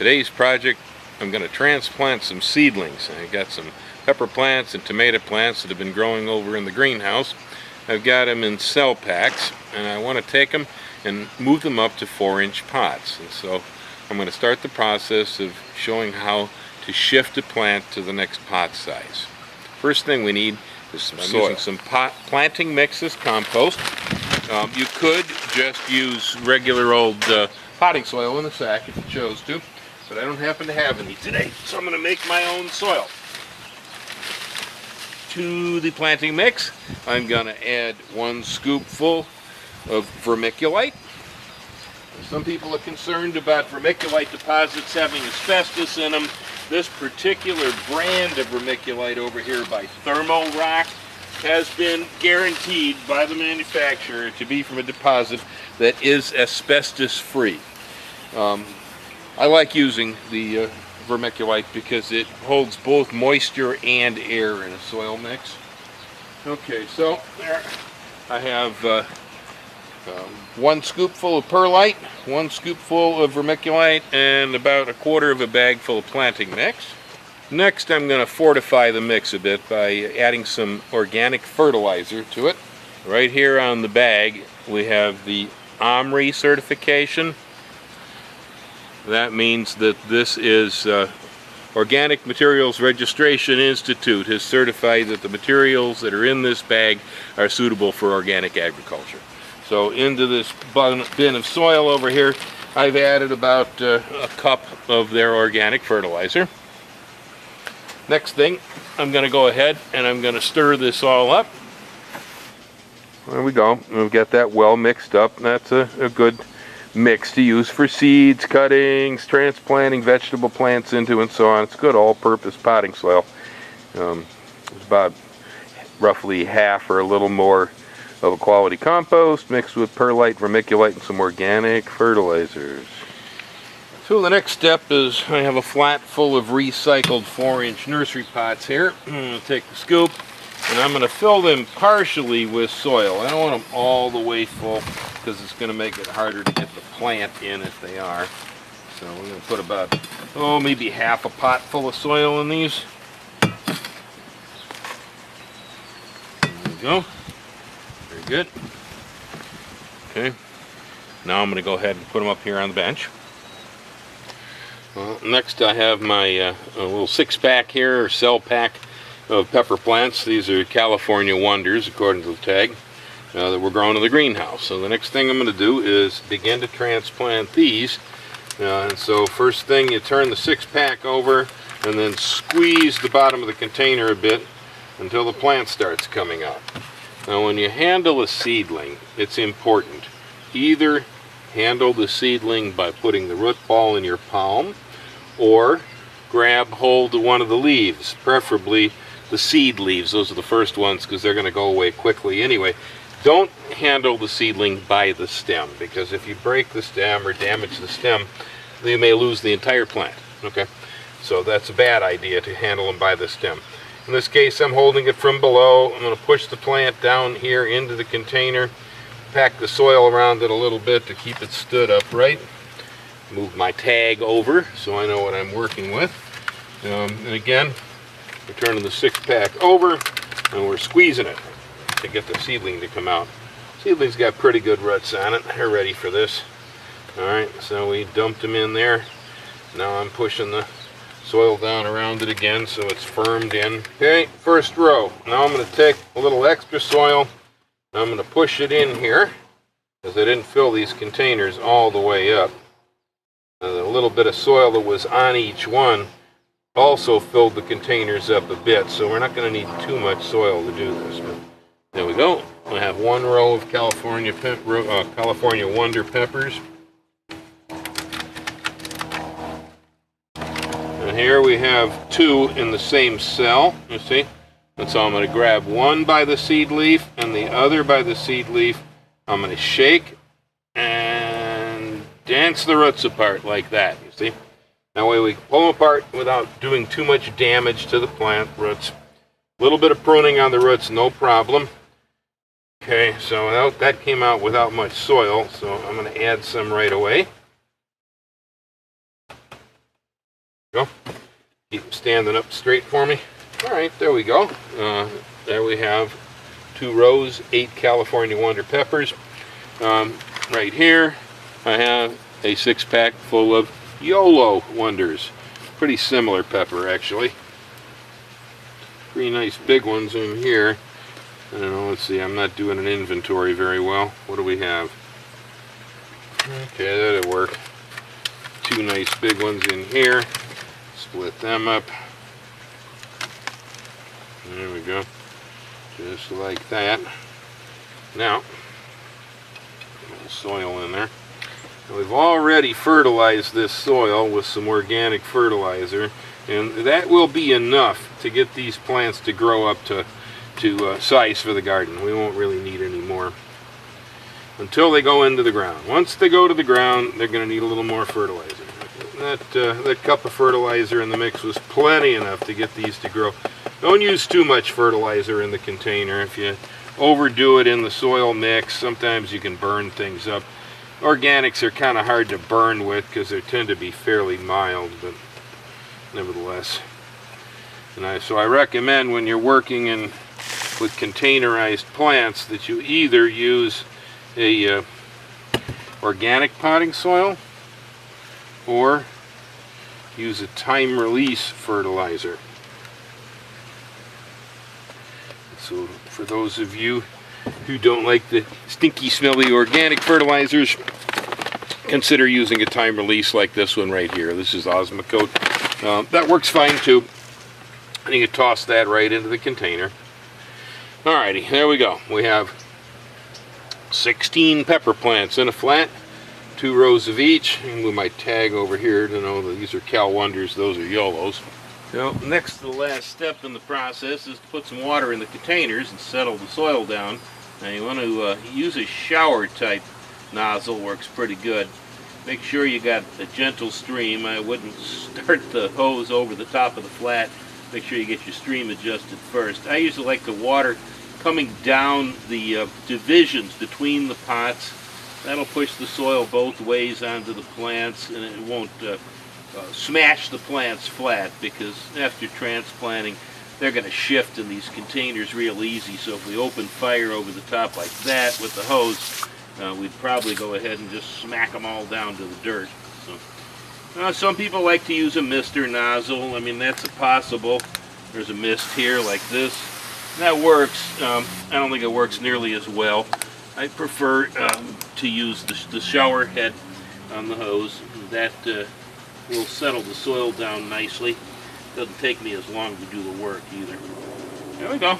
Today's project, I'm going to transplant some seedlings. I got some pepper plants and tomato plants that have been growing over in the greenhouse. I've got them in cell packs, and I want to take them and move them up to 4-inch pots. And so I'm going to start the process of showing how to shift a plant to the next pot size. First thing we need is some soil. Using some planting mix as compost. You could just use regular old potting soil in the sack if you chose to, but I don't happen to have any today, so I'm going to make my own soil. To the planting mix, I'm going to add 1 scoopful of vermiculite. Some people are concerned about vermiculite deposits having asbestos in them. This particular brand of vermiculite over here by Thermo Rock has been guaranteed by the manufacturer to be from a deposit that is asbestos free. I like using the vermiculite because it holds both moisture and air in a soil mix. Okay, so there I have 1 scoopful of perlite, 1 scoopful of vermiculite, and about 1/4 of a bag full of planting mix. Next, I'm going to fortify the mix a bit by adding some organic fertilizer to it. Right here on the bag, we have the OMRI certification. That means that this is Organic Materials Registration Institute has certified that the materials that are in this bag are suitable for organic agriculture. So into this bin of soil over here, I've added about a cup of their organic fertilizer. Next thing, I'm going to go ahead and I'm going to stir this all up. There we go. We've got that well mixed up. That's a good mix to use for seeds, cuttings, transplanting vegetable plants into, and so on. It's good all-purpose potting soil. It's about roughly half or a little more of a quality compost mixed with perlite, vermiculite, and some organic fertilizers. So the next step is I have a flat full of recycled 4-inch nursery pots here. I'm going to take the scoop and I'm going to fill them partially with soil. I don't want them all the way full because it's going to make it harder to get the plant in if they are. So we're going to put about, maybe half a pot full of soil in these. There we go. Very good. Okay. Now I'm going to go ahead and put them up here on the bench. Next I have my little 6-pack here, or cell pack of pepper plants. These are California Wonders, according to the tag, that were grown in the greenhouse. So the next thing I'm going to do is begin to transplant these. And so first thing, you turn the 6-pack over and then squeeze the bottom of the container a bit until the plant starts coming up. Now when you handle a seedling, it's important. Either handle the seedling by putting the root ball in your palm, or grab hold of one of the leaves, preferably the seed leaves. Those are the first ones because they're going to go away quickly anyway. Don't handle the seedling by the stem, because if you break the stem or damage the stem, you may lose the entire plant. Okay, so that's a bad idea to handle them by the stem. In this case, I'm holding it from below. I'm going to push the plant down here into the container, pack the soil around it a little bit to keep it stood upright. Move my tag over so I know what I'm working with. And again, we're turning the 6-pack over and we're squeezing it to get the seedling to come out. Seedling's got pretty good roots on it. They're ready for this. Alright, so we dumped them in there. Now I'm pushing the soil down around it again so it's firmed in. Okay, first row. Now I'm going to take a little extra soil. I'm going to push it in here because I didn't fill these containers all the way up. A little bit of soil that was on each one also filled the containers up a bit, so we're not going to need too much soil to do this. But there we go. I have 1 row of California Wonder peppers. And here we have 2 in the same cell, you see? And so I'm going to grab one by the seed leaf and the other by the seed leaf. I'm going to shake and dance the roots apart like that, you see? That way we pull them apart without doing too much damage to the plant roots. A little bit of pruning on the roots, no problem. Okay, so that came out without much soil, so I'm going to add some right away. Keep standing up straight for me. All right, there we go. There we have 2 rows, 8 California Wonder peppers. Right here, I have a 6-pack full of YOLO Wonders. Pretty similar pepper, actually. 3 nice big ones in here. I don't know, let's see, I'm not doing an inventory very well. What do we have? Okay, that'll work. 2 nice big ones in here. Split them up. There we go. Just like that. Now, a little soil in there. Now, we've already fertilized this soil with some organic fertilizer, and that will be enough to get these plants to grow up to size for the garden. We won't really need any more until they go into the ground. Once they go to the ground, they're going to need a little more fertilizer. That cup of fertilizer in the mix was plenty enough to get these to grow. Don't use too much fertilizer in the container. If you overdo it in the soil mix, sometimes you can burn things up. Organics are kind of hard to burn with because they tend to be fairly mild, but nevertheless. So I recommend when you're working with containerized plants that you either use a organic potting soil or use a time release fertilizer. So for those of you who don't like the stinky, smelly organic fertilizers, consider using a time release like this one right here. This is Osmocote. That works fine too. And you can toss that right into the container. Alrighty, there we go. We have 16 pepper plants in a flat, 2 rows of each, and with my tag over here to know that these are Cal Wonders, those are YOLOs. So next to the last step in the process is to put some water in the containers and settle the soil down. Now you want to use a shower type nozzle, works pretty good. Make sure you got a gentle stream. I wouldn't start the hose over the top of the flat. Make sure you get your stream adjusted first. I usually like the water coming down the divisions between the pots. That'll push the soil both ways onto the plants, and it won't smash the plants flat, because after transplanting they're going to shift in these containers real easy. So if we open fire over the top like that with the hose, we'd probably go ahead and just smack them all down to the dirt. So, some people like to use a mister nozzle. I mean, that's possible. There's a mist here like this. That works. I don't think it works nearly as well. I prefer to use the shower head on the hose. That will settle the soil down nicely. Doesn't take me as long to do the work either. There we go.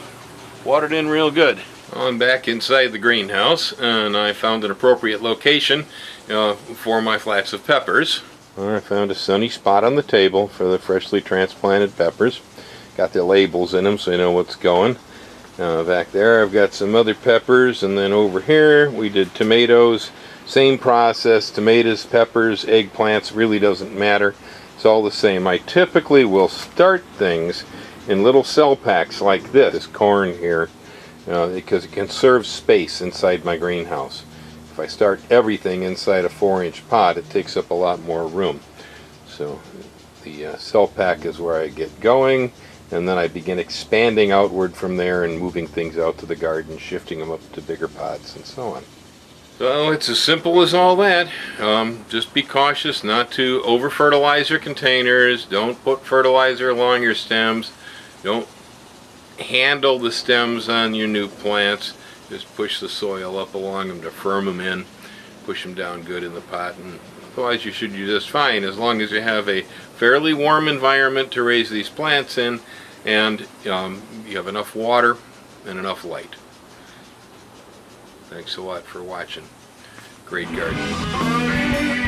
Watered in real good. I'm back inside the greenhouse, and I found an appropriate location for my flats of peppers. I found a sunny spot on the table for the freshly transplanted peppers. Got their labels in them so you know what's going. Back there I've got some other peppers, and then over here we did tomatoes. Same process, tomatoes, peppers, eggplants, really doesn't matter. It's all the same. I typically will start things in little cell packs like this corn here, because it conserves space inside my greenhouse. If I start everything inside a 4-inch pot, it takes up a lot more room. So the cell pack is where I get going, and then I begin expanding outward from there and moving things out to the garden, shifting them up to bigger pots and so on. So it's as simple as all that. Just be cautious not to over fertilize your containers. Don't put fertilizer along your stems. Don't handle the stems on your new plants. Just push the soil up along them to firm them in. Push them down good in the pot, and otherwise you should do just fine, as long as you have a fairly warm environment to raise these plants in, and you have enough water and enough light. Thanks a lot for watching. Great gardening.